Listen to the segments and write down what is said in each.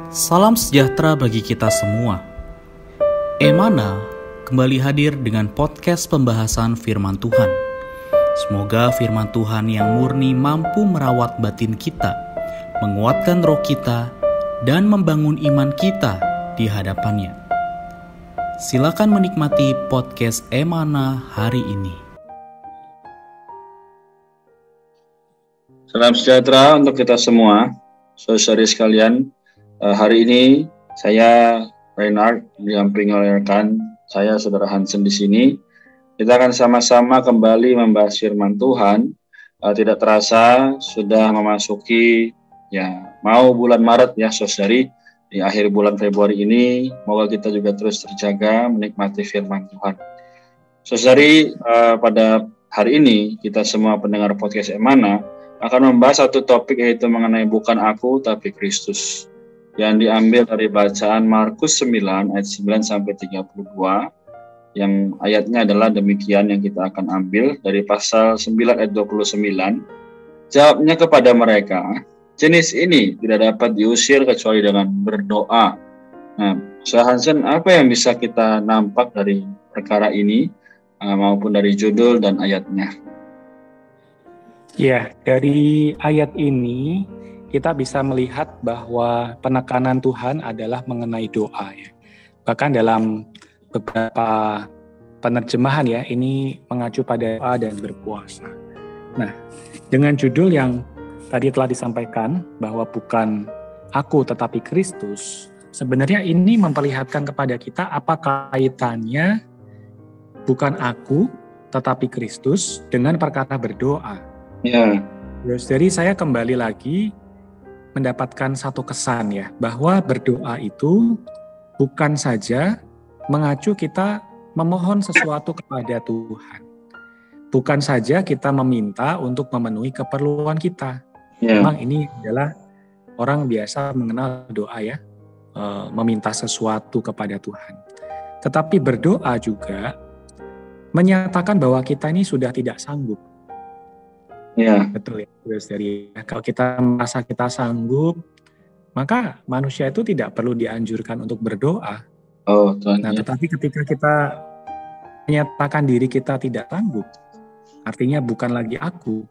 Salam sejahtera bagi kita semua. Emana kembali hadir dengan podcast pembahasan firman Tuhan. Semoga firman Tuhan yang murni mampu merawat batin kita, menguatkan roh kita, dan membangun iman kita di hadapannya. Silakan menikmati podcast Emana hari ini. Salam sejahtera untuk kita semua, saudara sekalian. Hari ini saya Reinhard didampingi oleh rekan saya Saudara Hansen di sini. Kita akan sama-sama kembali membahas firman Tuhan. Tidak terasa sudah memasuki mau bulan Maret ya saudari. Di akhir bulan Februari ini, semoga kita juga terus terjaga menikmati firman Tuhan. Saudari, pada hari ini kita semua pendengar podcast Emana akan membahas satu topik, yaitu mengenai bukan aku tapi Kristus, yang diambil dari bacaan Markus 9 ayat 9 sampai 32, yang ayatnya adalah demikian yang kita akan ambil dari pasal 9 ayat 29. Jawabnya kepada mereka, jenis ini tidak dapat diusir kecuali dengan berdoa. Nah, Saudara Hansen, apa yang bisa kita nampak dari perkara ini maupun dari judul dan ayatnya? Ya, dari ayat ini kita bisa melihat bahwa penekanan Tuhan adalah mengenai doa ya. Bahkan dalam beberapa penerjemahan ya, ini mengacu pada doa dan berpuasa. Nah, dengan judul yang tadi telah disampaikan bahwa bukan aku tetapi Kristus, sebenarnya ini memperlihatkan kepada kita apa kaitannya bukan aku tetapi Kristus dengan perkara berdoa. Ya. Terus dari saya kembali lagi mendapatkan satu kesan ya, bahwa berdoa itu bukan saja mengacu kita memohon sesuatu kepada Tuhan. Bukan saja kita meminta untuk memenuhi keperluan kita. Yeah. Memang ini adalah orang biasa mengenal doa ya, meminta sesuatu kepada Tuhan. Tetapi berdoa juga menyatakan bahwa kita ini sudah tidak sanggup. Ya. Betul ya. Terus kalau kita merasa kita sanggup, maka manusia itu tidak perlu dianjurkan untuk berdoa. Oh, Tuhan. Nah, tetapi ketika kita menyatakan diri kita tidak sanggup, artinya bukan lagi aku,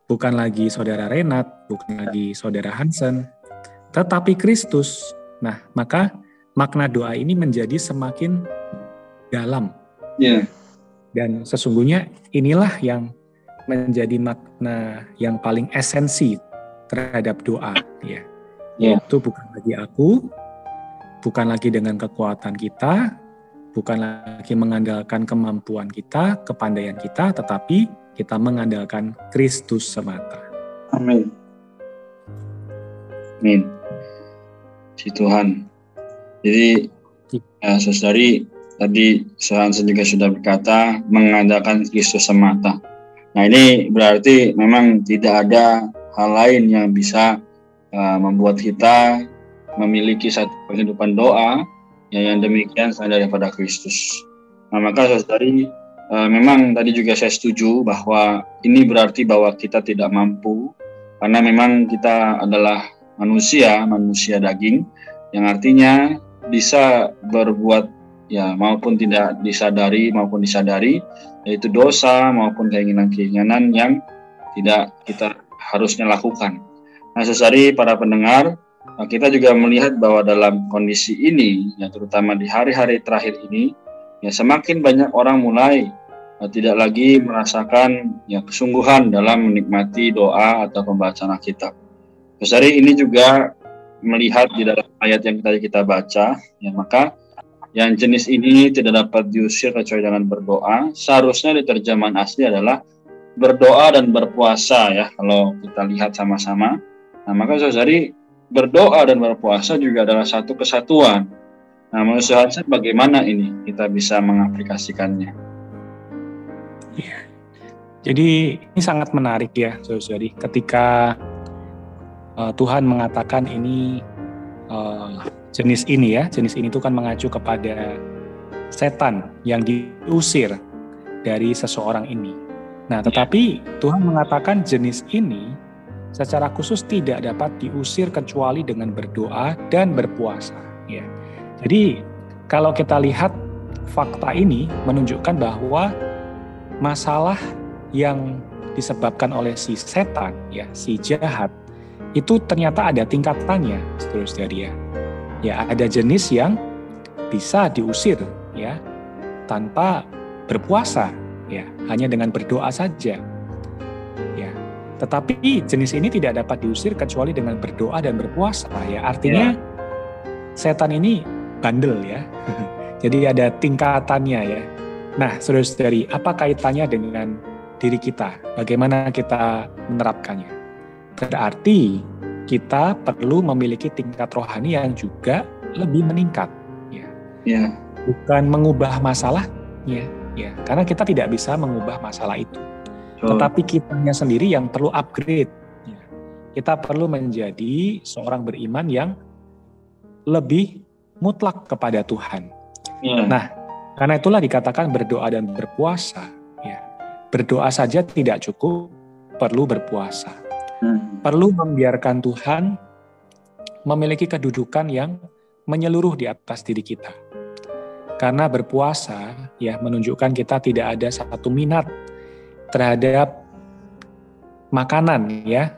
bukan lagi saudara Renat, bukan lagi saudara Hansen, tetapi Kristus. Nah, maka makna doa ini menjadi semakin dalam. Ya. Dan sesungguhnya inilah yang menjadi makna yang paling esensi terhadap doa ya. Yaitu bukan lagi aku, bukan lagi dengan kekuatan kita, bukan lagi mengandalkan kemampuan kita, kepandaian kita, tetapi kita mengandalkan Kristus semata. Amin. Amin. Si Tuhan. Jadi saudari, tadi Hansen juga sudah berkata mengandalkan Kristus semata. Nah, ini berarti memang tidak ada hal lain yang bisa membuat kita memiliki satu kehidupan doa yang demikian selain daripada Kristus. Nah, maka saudari, memang tadi juga saya setuju bahwa ini berarti bahwa kita tidak mampu, karena memang kita adalah manusia daging, yang artinya bisa berbuat maupun tidak disadari maupun disadari, yaitu dosa maupun keinginan-keinginan yang tidak kita harusnya lakukan. Nah, saudari para pendengar, kita juga melihat bahwa dalam kondisi ini, terutama di hari-hari terakhir ini, semakin banyak orang mulai tidak lagi merasakan kesungguhan dalam menikmati doa atau pembacaan Alkitab. Saudari, ini juga melihat di dalam ayat yang tadi kita baca, maka yang jenis ini tidak dapat diusir kecuali dengan berdoa. Seharusnya di terjemahan asli adalah berdoa dan berpuasa ya, kalau kita lihat sama-sama. Nah, maka saudari, berdoa dan berpuasa juga adalah satu kesatuan. Nah, menurut saya bagaimana ini kita bisa mengaplikasikannya? Ya. Jadi ini sangat menarik ya saudari, ketika Tuhan mengatakan ini jenis ini itu kan mengacu kepada setan yang diusir dari seseorang ini. Nah, tetapi Tuhan mengatakan jenis ini secara khusus tidak dapat diusir kecuali dengan berdoa dan berpuasa. Ya. Jadi kalau kita lihat fakta ini menunjukkan bahwa masalah yang disebabkan oleh si setan, ya, si jahat, itu ternyata ada tingkatannya, saudara-saudari ya. Ya, ada jenis yang bisa diusir, ya, tanpa berpuasa, ya, hanya dengan berdoa saja. Ya. Tetapi jenis ini tidak dapat diusir kecuali dengan berdoa dan berpuasa, ya. Artinya setan ini bandel, ya. Jadi ada tingkatannya, ya. Nah, saudara-saudari, apa kaitannya dengan diri kita? Bagaimana kita menerapkannya? Berarti kita perlu memiliki tingkat rohani yang juga lebih meningkat. Ya. Bukan mengubah masalahnya, ya. Karena kita tidak bisa mengubah masalah itu. Tetapi kitanya sendiri yang perlu upgrade. Ya. Kita perlu menjadi seorang beriman yang lebih mutlak kepada Tuhan. Ya. Nah, karena itulah dikatakan berdoa dan berpuasa. Ya. Berdoa saja tidak cukup, perlu berpuasa. Perlu membiarkan Tuhan memiliki kedudukan yang menyeluruh di atas diri kita. Karena berpuasa ya menunjukkan kita tidak ada satu minat terhadap makanan ya,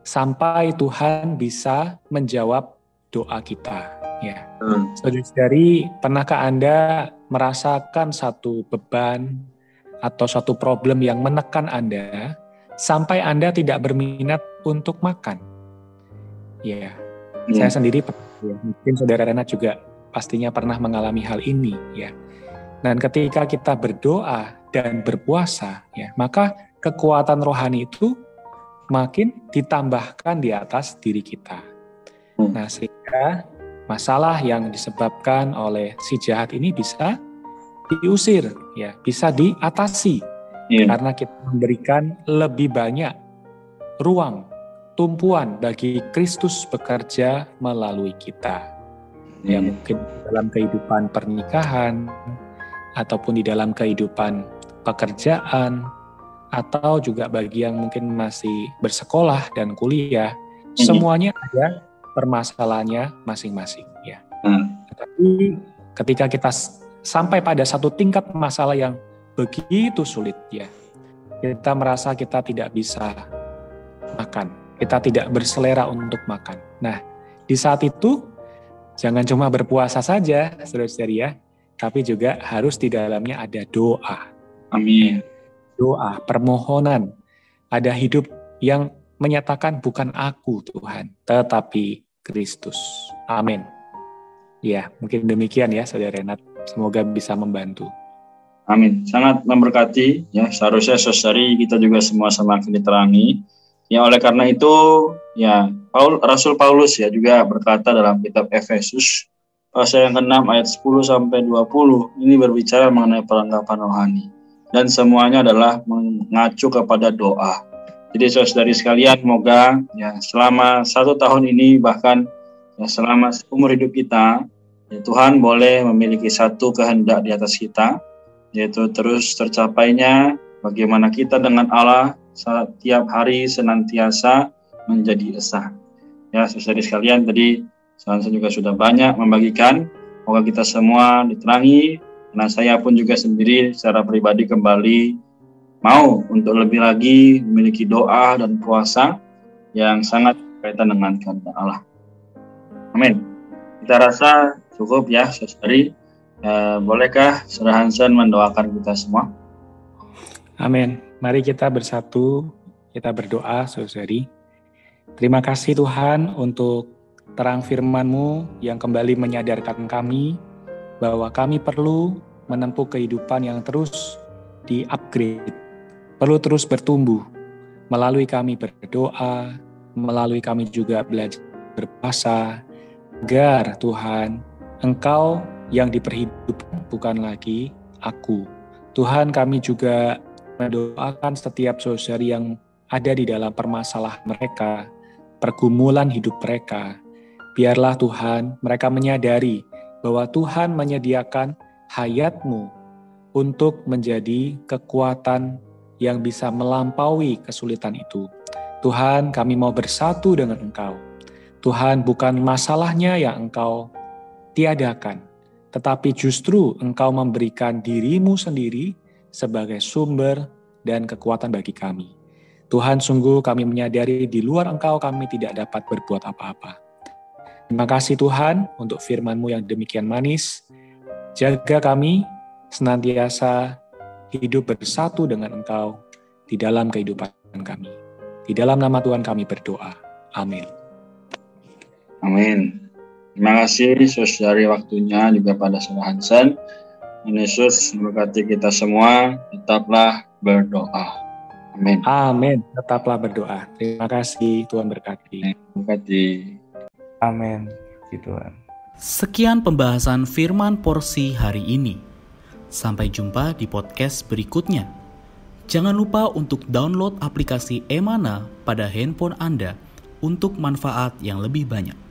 sampai Tuhan bisa menjawab doa kita. Ya, saudari, pernahkah Anda merasakan satu beban atau suatu problem yang menekan Anda sampai Anda tidak berminat untuk makan? Ya, saya sendiri, ya, mungkin saudara Renat juga pastinya pernah mengalami hal ini, ya. Dan ketika kita berdoa dan berpuasa, ya, maka kekuatan rohani itu makin ditambahkan di atas diri kita. Nah, sehingga masalah yang disebabkan oleh si jahat ini bisa diusir, ya, bisa diatasi, karena kita memberikan lebih banyak ruang, tumpuan bagi Kristus bekerja melalui kita. Ya, mungkin dalam kehidupan pernikahan, ataupun di dalam kehidupan pekerjaan, atau juga bagi yang mungkin masih bersekolah dan kuliah, semuanya ada permasalahannya masing-masing. Ya. Tetapi ketika kita sampai pada satu tingkat masalah yang begitu sulit, ya, kita merasa kita tidak bisa makan, kita tidak berselera untuk makan. Nah, di saat itu jangan cuma berpuasa saja, saudara-saudari ya, tapi juga harus di dalamnya ada doa. Amin. Doa, permohonan, ada hidup yang menyatakan bukan aku Tuhan, tetapi Kristus. Amin. Ya, mungkin demikian ya, saudara Renat. Semoga bisa membantu. Amin. Sangat memberkati. Ya, seharusnya saudari kita juga semua semakin diterangi. Ya, oleh karena itu, ya, Rasul Paulus ya juga berkata dalam kitab Efesus pasal yang ke-6 ayat 10 sampai 20 ini berbicara mengenai perlengkapan rohani, dan semuanya adalah mengacu kepada doa. Jadi saudari sekalian, semoga ya selama 1 tahun ini, bahkan ya selama umur hidup kita, ya, Tuhan boleh memiliki satu kehendak di atas kita, yaitu terus tercapainya bagaimana kita dengan Allah setiap hari senantiasa menjadi esa. Ya, saudari sekalian, tadi saya juga sudah banyak membagikan. Semoga kita semua diterangi, karena saya pun juga sendiri secara pribadi kembali mau untuk lebih lagi memiliki doa dan puasa yang sangat berkaitan dengan kehendak Allah. Amin. Kita rasa cukup ya, saudari. Bolehkah Saudara Hansen mendoakan kita semua? Amin. Mari kita bersatu, kita berdoa, saudari. Terima kasih Tuhan untuk terang firman-Mu yang kembali menyadarkan kami bahwa kami perlu menempuh kehidupan yang terus di-upgrade, perlu terus bertumbuh melalui kami berdoa, melalui kami juga belajar berpuasa, agar Tuhan, Engkau yang diperhidupkan bukan lagi aku. Tuhan, kami juga mendoakan setiap saudari yang ada di dalam permasalahan mereka, pergumulan hidup mereka. Biarlah Tuhan, mereka menyadari bahwa Tuhan menyediakan hayat-Mu untuk menjadi kekuatan yang bisa melampaui kesulitan itu. Tuhan, kami mau bersatu dengan Engkau. Tuhan, bukan masalahnya yang Engkau tiadakan, tetapi justru Engkau memberikan diri-Mu sendiri sebagai sumber dan kekuatan bagi kami. Tuhan, sungguh kami menyadari di luar Engkau kami tidak dapat berbuat apa-apa. Terima kasih Tuhan untuk firman-Mu yang demikian manis. Jaga kami senantiasa hidup bersatu dengan Engkau di dalam kehidupan kami. Di dalam nama Tuhan kami berdoa. Amin. Amin. Terima kasih Saudari waktunya juga pada Saudara Hansen. Tuhan Yesus memberkati kita semua. Tetaplah berdoa. Amin. Amin. Tetaplah berdoa. Terima kasih. Tuhan berkati. Berkati. Amin. Tuhan. Sekian pembahasan firman porsi hari ini. Sampai jumpa di podcast berikutnya. Jangan lupa untuk download aplikasi Emana pada handphone Anda untuk manfaat yang lebih banyak.